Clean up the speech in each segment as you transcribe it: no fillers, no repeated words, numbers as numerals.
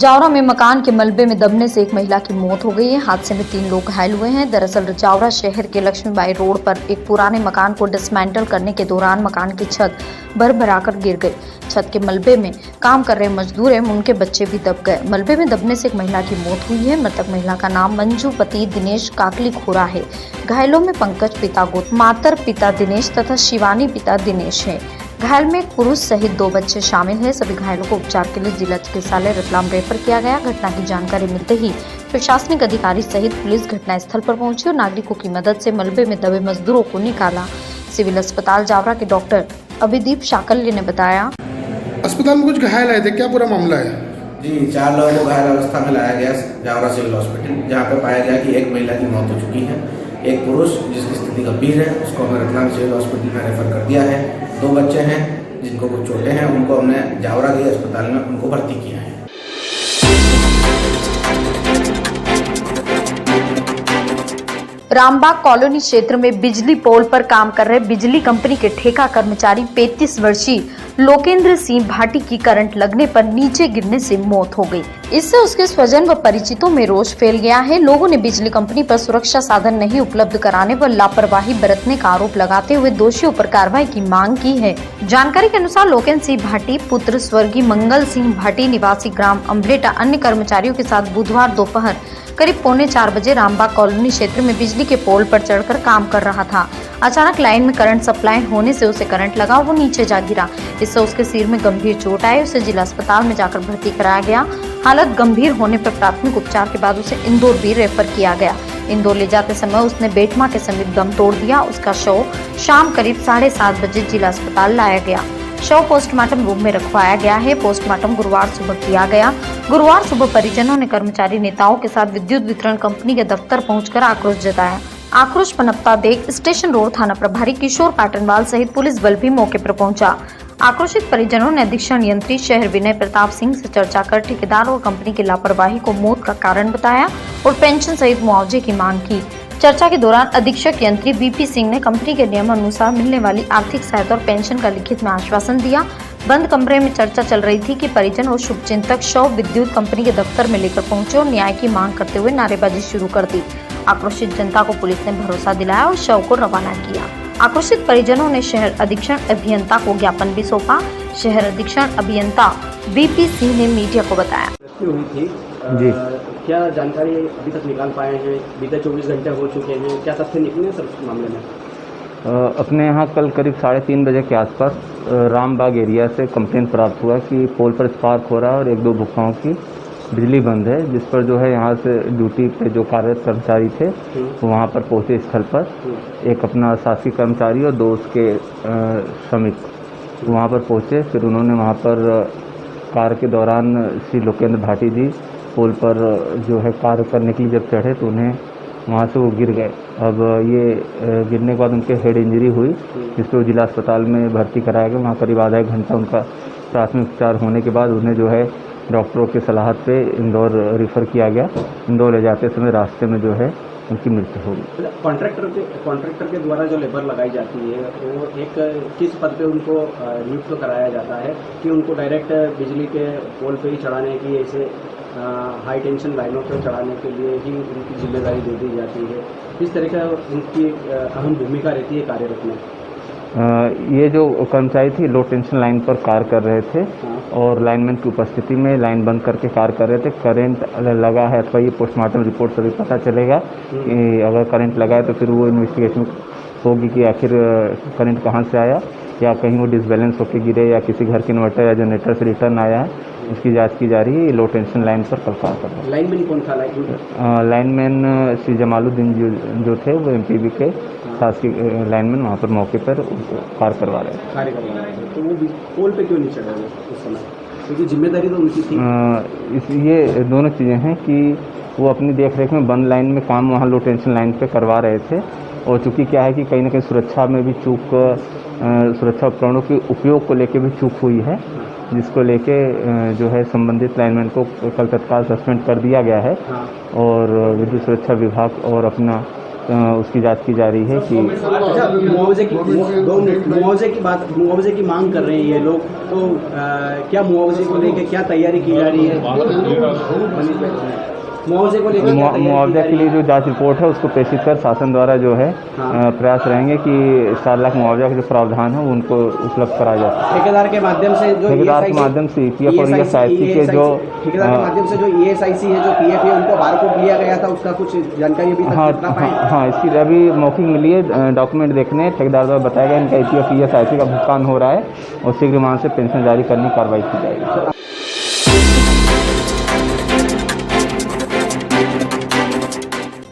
जावरा में मकान के मलबे में दबने से एक महिला की मौत हो गई है। हादसे में 3 लोग घायल हुए हैं। दरअसल जावरा शहर के लक्ष्मीबाई रोड पर एक पुराने मकान को डिसमेंटल करने के दौरान मकान की छत भरभराकर गिर गई। छत के मलबे में काम कर रहे मजदूर एवं उनके बच्चे भी दब गए। मलबे में दबने से एक महिला की मौत हुई है। मृतक महिला का नाम मंजू पति दिनेश काकली खोरा है। घायलों में पंकज पिता मातर पिता दिनेश तथा शिवानी पिता दिनेश है। घायल में एक पुरुष सहित 2 बच्चे शामिल हैं। सभी घायलों को उपचार के लिए जिला चिकित्सालय रतलाम रेफर किया गया। घटना की जानकारी मिलते ही प्रशासनिक अधिकारी सहित पुलिस घटनास्थल पर पहुंची और नागरिकों की मदद से मलबे में दबे मजदूरों को निकाला। सिविल अस्पताल जावरा के डॉक्टर अभिदीप शाकल्य ने बताया, अस्पताल में कुछ घायल आए थे, क्या पूरा मामला है? जी, 4 लोगों को घायल अवस्था में लाया गया जावरा सिविल हॉस्पिटल, जहाँ पर पाया गया कि एक महिला की मौत हो चुकी है। एक पुरुष जिसकी स्थिति गंभीर है, उसको हमने रतलाम सिविल हॉस्पिटल में रेफर कर दिया है। 2 बच्चे हैं जिनको कुछ चोटें हैं, उनको हमने जावरा के अस्पताल में उनको भर्ती किया है। रामबाग कॉलोनी क्षेत्र में बिजली पोल पर काम कर रहे बिजली कंपनी के ठेका कर्मचारी 35 वर्षीय लोकेंद्र सिंह भाटी की करंट लगने पर नीचे गिरने से मौत हो गई। इससे उसके स्वजन व परिचितों में रोष फैल गया है। लोगों ने बिजली कंपनी पर सुरक्षा साधन नहीं उपलब्ध कराने व लापरवाही बरतने का आरोप लगाते हुए दोषियों पर कार्रवाई की मांग की है। जानकारी के अनुसार लोकेंद्र सिंह भाटी पुत्र स्वर्गीय मंगल सिंह भाटी निवासी ग्राम अम्बलेटा अन्य कर्मचारियों के साथ बुधवार दोपहर करीब 3:45 बजे रामबाग कॉलोनी क्षेत्र में बिजली के पोल पर चढ़कर काम कर रहा था। अचानक लाइन में करंट सप्लाई होने से उसे करंट लगा, वो नीचे जा गिरा। इससे उसके सिर में गंभीर चोट आई। उसे जिला अस्पताल में जाकर भर्ती कराया गया। हालत गंभीर होने पर प्राथमिक उपचार के बाद उसे इंदौर भी रेफर किया गया। इंदौर ले जाते समय उसने बेटमा के समीप दम तोड़ दिया। उसका शव शाम करीब 7:30 बजे जिला अस्पताल लाया गया। शव पोस्टमार्टम रूम में रखवाया गया है। पोस्टमार्टम गुरुवार सुबह किया गया। गुरुवार सुबह परिजनों ने कर्मचारी नेताओं के साथ विद्युत वितरण कंपनी के दफ्तर पहुंचकर आक्रोश जताया। आक्रोश पनपता देख स्टेशन रोड थाना प्रभारी किशोर पाटनवाल सहित पुलिस बल भी मौके पर पहुंचा। आक्रोशित परिजनों ने अधीक्षण यंत्री शहर विनय प्रताप सिंह से चर्चा कर ठेकेदार और कंपनी की लापरवाही को मौत का कारण बताया और पेंशन सहित मुआवजे की मांग की। चर्चा के दौरान अधीक्षक यंत्री बीपी सिंह ने कंपनी के नियम अनुसार मिलने वाली आर्थिक सहायता और पेंशन का लिखित में आश्वासन दिया। बंद कमरे में चर्चा चल रही थी कि परिजन और शुभचिंतक शव विद्युत कंपनी के दफ्तर में लेकर पहुंचे और न्याय की मांग करते हुए नारेबाजी शुरू कर दी। आक्रोशित जनता को पुलिस ने भरोसा दिलाया और शव को रवाना किया। आक्रोशित परिजनों ने शहर अधीक्षण अभियंता को ज्ञापन भी सौंपा। शहर अधीक्षण अभियंता बीपी सिंह ने मीडिया को बताया, हुई थी जी, क्या जानकारी अभी तक निकाल पाए हैं? बीते 24 घंटे हो चुके हैं, क्या तथ्य निकले सर इस मामले में? अपने यहाँ कल करीब 3:30 बजे के आसपास रामबाग एरिया से कंप्लेंट प्राप्त हुआ कि पोल पर स्पार्क हो रहा है और 1-2 भुक्काओं की बिजली बंद है, जिस पर जो है यहाँ से ड्यूटी पे जो कार्यरत कर्मचारी थे वो वहाँ पर पहुँचे स्थल पर। एक अपना शासकीय कर्मचारी और 2 उसके श्रमिक वहाँ पर पहुँचे। फिर उन्होंने वहाँ पर कार्य के दौरान श्री लोकेंद्र भाटी जी पोल पर जो है कार्य करने के लिए जब चढ़े तो उन्हें वहाँ से वो गिर गए। अब ये गिरने के बाद उनके हेड इंजरी हुई, जिस पर जिला अस्पताल में भर्ती कराया गया। वहाँ करीब आधा 1 घंटा उनका प्राथमिक उपचार होने के बाद उन्हें जो है डॉक्टरों के सलाह पे इंदौर रेफर किया गया। इंदौर ले जाते समय रास्ते में जो है उनकी मृत्यु हो गई। कॉन्ट्रैक्टर के द्वारा जो लेबर लगाई जाती है वो एक किस पद पे उनको नियुक्त कराया जाता है कि उनको डायरेक्ट बिजली के पोल पे ही चढ़ाने की, ऐसे हाई टेंशन लाइनों पर चढ़ाने के लिए ही उनकी जिम्मेदारी दे दी जाती है? किस तरह का उनकी अहम भूमिका रहती है कार्यरत में? ये जो कर्मचारी थी लो टेंशन लाइन पर कार्य कर रहे थे और लाइनमैन की उपस्थिति में लाइन बंद करके कार्य कर रहे थे। करंट लगा है अथवा ये पोस्टमार्टम रिपोर्ट से भी पता चलेगा कि अगर करंट लगा है तो फिर वो इन्वेस्टिगेशन होगी कि आखिर करंट कहाँ से आया, या कहीं वो डिसबैलेंस होकर गिरे या किसी घर के इन्वर्टर या जनरेटर से रिटर्न आया है। इसकी जांच की जा रही है। लो टेंशन लाइन पर कल कार्य कर रहे हैं। लाइनमैन कौन था? लाइनमैन श्री जमालुद्दीन जो थे वो एमपीबी के शासकीय लाइनमैन वहाँ पर मौके पर कार्य करवा रहे हैं। तो वो पोल पे क्यों नहीं चढ़ा उस समय? क्योंकि जिम्मेदारी तो उनकी थी। ये दोनों चीज़ें हैं कि वो अपनी देखरेख में बंद लाइन में काम वहाँ लो टेंशन लाइन पे करवा रहे थे, और चूँकि क्या है कि कहीं ना कहीं सुरक्षा में भी चूक, सुरक्षा उपकरणों के उपयोग को लेके भी चूक हुई है, जिसको लेके जो है संबंधित लाइनमैन को कल तत्काल सस्पेंड कर दिया गया है। और विद्युत सुरक्षा विभाग और अपना उसकी जांच की जा रही है कि अच्छा, मुआवजे की मांग कर रहे हैं ये लोग, तो क्या मुआवजे को लेकर क्या तैयारी की जा रही है? मुआवजे को लेकर मुआवजा के लिए जो जांच रिपोर्ट है उसको प्रेषित कर शासन द्वारा जो है प्रयास रहेंगे कि 4 लाख मुआवजा के जो प्रावधान है उनको उपलब्ध कराया जाए। ठेकेदार के माध्यम से जो ठेकेदार के माध्यम से EPF और ESIC के जो ठेकेदार के माध्यम से जो ESIC है, जो PF है, उनको बारकोड लिया गया था, उसका कुछ जानकारी अभी तक ना पाई? हाँ, इसकी अभी मौखिक मिली है, डॉक्यूमेंट देखने ठेकेदार द्वारा बताया गया इनका EPF ESIC का भुगतान हो रहा है और शीघ्र मांग से पेंशन जारी करने की कार्रवाई की जाएगी।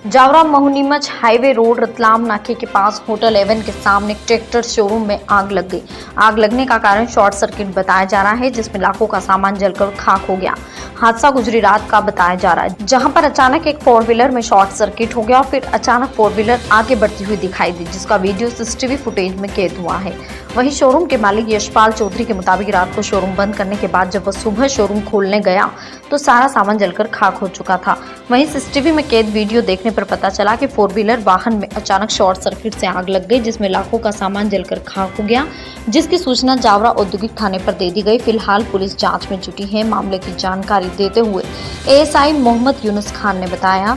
जावरा महुनीमच हाईवे रोड रतलाम नाके के पास होटल एवन के सामने ट्रैक्टर शोरूम में आग लग गई। आग लगने का कारण शॉर्ट सर्किट बताया जा रहा है, जिसमें लाखों का सामान जलकर खाक हो गया। हादसा गुजरी रात का बताया जा रहा है, जहां पर अचानक एक 4 व्हीलर में शॉर्ट सर्किट हो गया और फिर अचानक 4 व्हीलर आगे बढ़ती हुई दिखाई दी, जिसका वीडियो CCTV फुटेज में कैद हुआ है। वहीं शोरूम के मालिक यशपाल चौधरी के मुताबिक रात को शोरूम बंद करने के बाद जब वह सुबह शोरूम खोलने गया तो सारा सामान जलकर खाक हो चुका था। वहीं CCTV में कैद वीडियो देखने पर पता चला कि 4 व्हीलर वाहन में अचानक शॉर्ट सर्किट से आग लग गई, जिसमें लाखों का सामान जलकर खाक हो गया, जिसकी सूचना जावरा औद्योगिक थाने पर दे दी गई। फिलहाल पुलिस जांच में जुटी है। मामले की जानकारी देते हुए ASI मोहम्मद यूनुस खान ने बताया,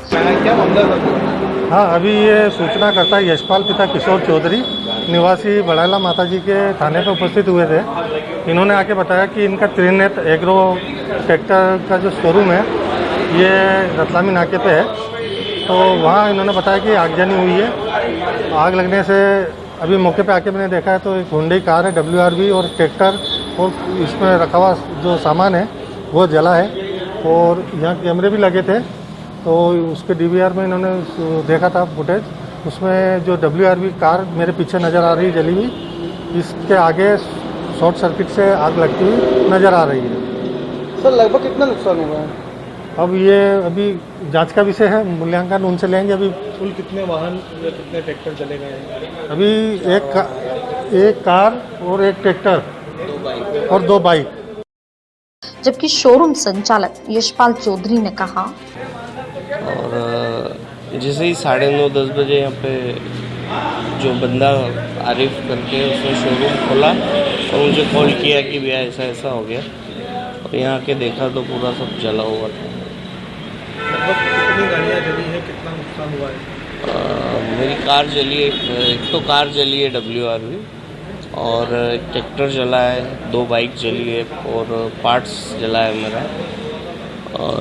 हाँ, अभी ये सूचना करता है यशपाल पिता किशोर चौधरी निवासी बड़ाला माताजी के थाने पर उपस्थित हुए थे। इन्होंने आके बताया कि इनका त्रिनेत एग्रो ट्रैक्टर का जो शोरूम है ये रतलामी नाके पे है, तो वहाँ इन्होंने बताया कि आगजनी हुई है। आग लगने से अभी मौके पे आके मैंने देखा है तो एक हुंडई कार है WRV और ट्रैक्टर और इसमें रखा हुआ जो सामान है वो जला है और यहाँ कैमरे भी लगे थे, तो उसके DVR में इन्होंने देखा था फुटेज, उसमें जो WRV कार मेरे पीछे नज़र आ रही है जली हुई, इसके आगे शॉर्ट सर्किट से आग लगती हुई नज़र आ रही है। सर लगभग कितना नुकसान हुआ है? अब ये अभी जांच का विषय है, मूल्यांकन उनसे लेंगे। अभी कुल कितने वाहन या कितने ट्रैक्टर चले गए हैं? अभी एक कार और एक ट्रैक्टर और 2 बाइक। जबकि शोरूम संचालक यशपाल चौधरी ने कहा, और जैसे ही 9:30-10 बजे यहाँ पे जो बंदा आरिफ करके उसने शोरूम खोला और मुझे कॉल किया कि भैया ऐसा ऐसा हो गया, और यहाँ आके देखा तो पूरा सब जला हुआ था। कितनी गाड़ियाँ जली हैं, कितना नुकसान हुआ है? मेरी कार जली है, एक तो कार जली है WRV, और एक ट्रैक्टर जला है, 2 बाइक जली है और पार्ट्स जला है मेरा, और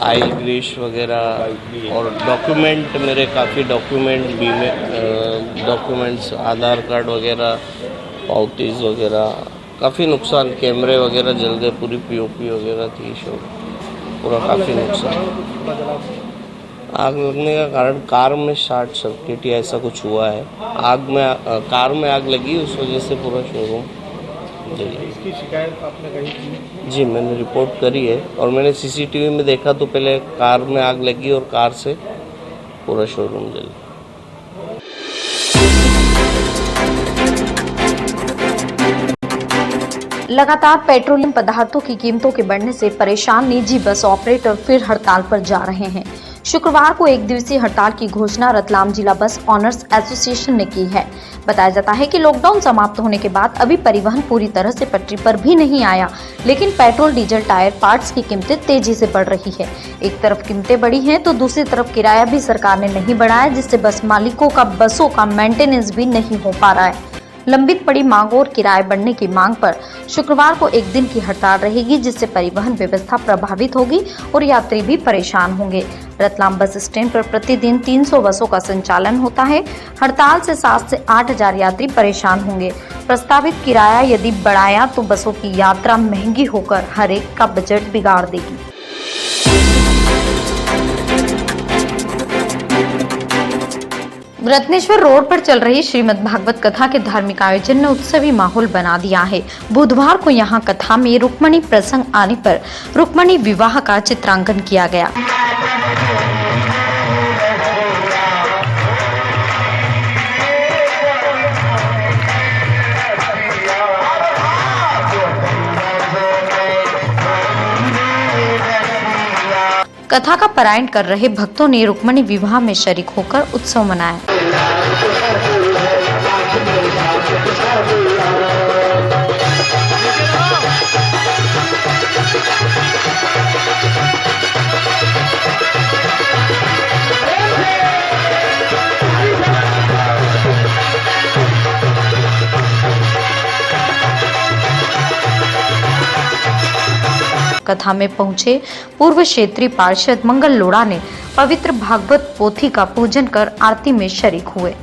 ऑयल ग्रीस वगैरह और डॉक्यूमेंट मेरे काफ़ी डॉक्यूमेंट बीमे डॉक्यूमेंट्स आधार कार्ड वगैरह पावतीज वगैरह काफ़ी नुकसान, कैमरे वगैरह जल गए, पूरी POP वगैरह थी, शो पूरा काफ़ी नुकसान। आग लगने का कारण कार में शॉर्ट सर्किट या ऐसा कुछ हुआ है। कार में आग लगी, उस वजह से पूरा शोरूम जला। इसकी शिकायत आपने कही थी? जी, मैंने रिपोर्ट करी है और मैंने CCTV में देखा तो पहले कार में आग लगी और कार से पूरा शोरूम जला। लगातार पेट्रोलियम पदार्थों की कीमतों के बढ़ने से परेशान निजी बस ऑपरेटर फिर हड़ताल पर जा रहे हैं। शुक्रवार को 1 दिवसीय हड़ताल की घोषणा रतलाम जिला बस ऑनर्स एसोसिएशन ने की है। बताया जाता है कि लॉकडाउन समाप्त होने के बाद अभी परिवहन पूरी तरह से पटरी पर भी नहीं आया, लेकिन पेट्रोल, डीजल, टायर, पार्ट्स की कीमतें तेजी से बढ़ रही है। एक तरफ कीमतें बढ़ी हैं तो दूसरी तरफ किराया भी सरकार ने नहीं बढ़ाया, जिससे बस मालिकों का बसों का मेंटेनेंस भी नहीं हो पा रहा है। लंबित पड़ी मांगों और किराए बढ़ने की मांग पर शुक्रवार को 1 दिन की हड़ताल रहेगी, जिससे परिवहन व्यवस्था प्रभावित होगी और यात्री भी परेशान होंगे। रतलाम बस स्टैंड पर प्रतिदिन 300 बसों का संचालन होता है। हड़ताल से 7 से 8 हजार यात्री परेशान होंगे। प्रस्तावित किराया यदि बढ़ाया तो बसों की यात्रा महंगी होकर हर एक का बजट बिगाड़ देगी। रत्नेश्वर रोड पर चल रही श्रीमद् भागवत कथा के धार्मिक आयोजन ने उत्सवी माहौल बना दिया है। बुधवार को यहां कथा में रुक्मणी प्रसंग आने पर रुक्मणी विवाह का चित्रांकन किया गया। कथा का पारायण कर रहे भक्तों ने रुक्मणी विवाह में शरीक होकर उत्सव मनाया। कथा में पहुंचे पूर्व क्षेत्रीय पार्षद मंगल लोढ़ा ने पवित्र भागवत पोथी का पूजन कर आरती में शरीक हुए।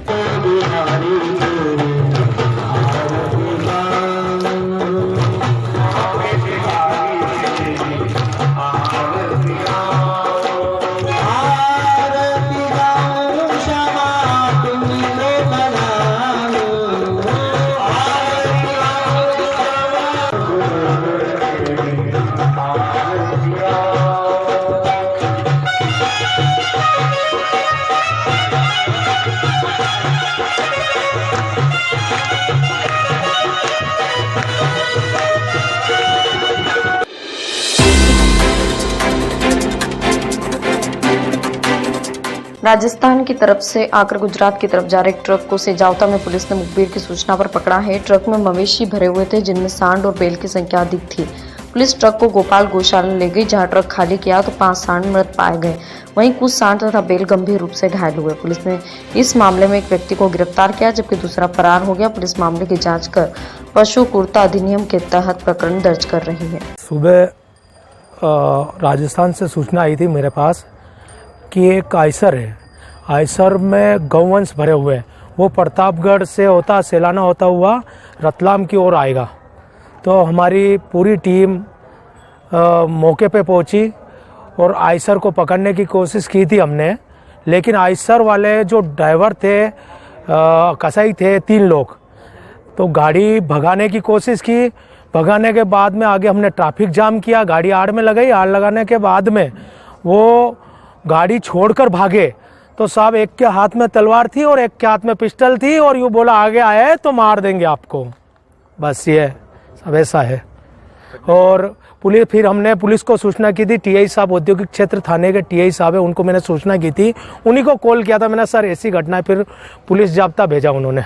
राजस्थान की तरफ से आकर गुजरात की तरफ जा रहे एक ट्रक को सेजावता में पुलिस ने मुखबिर की सूचना पर पकड़ा है। ट्रक में मवेशी भरे हुए थे जिनमें सांड और बैल की संख्या अधिक थी। पुलिस ट्रक को गोपाल गौशाला ले गई जहां ट्रक खाली किया तो 5 सांड मृत पाए गए, वहीं कुछ सांड तथा बैल गंभीर रूप से घायल हुए। पुलिस ने इस मामले में एक व्यक्ति को गिरफ्तार किया जबकि दूसरा फरार हो गया। पुलिस मामले की जाँच कर पशु क्रूरता अधिनियम के तहत प्रकरण दर्ज कर रही है। सुबह राजस्थान से सूचना आई थी मेरे पास कि एक आयसर है, आयसर में गौवंश भरे हुए हैं, वो प्रतापगढ़ से होता सेलाना होता हुआ रतलाम की ओर आएगा। तो हमारी पूरी टीम मौके पे पहुंची और आयसर को पकड़ने की कोशिश की थी हमने, लेकिन आयसर वाले जो ड्राइवर थे कसाई थे 3 लोग, तो गाड़ी भगाने की कोशिश की। भगाने के बाद में आगे हमने ट्रैफिक जाम किया, गाड़ी आड़ में लगाई। आड़ लगाने के बाद में वो गाड़ी छोड़कर भागे तो साहब एक के हाथ में तलवार थी और एक के हाथ में पिस्टल थी और यूँ बोला आगे आए तो मार देंगे आपको। बस ये सब ऐसा है। और फिर हमने पुलिस को सूचना की थी। टीआई साहब औद्योगिक क्षेत्र थाने के टीआई साहब है, उनको मैंने सूचना की थी, उन्हीं को कॉल किया था मैंने, सर ऐसी घटना है। फिर पुलिस जाब्ता भेजा उन्होंने।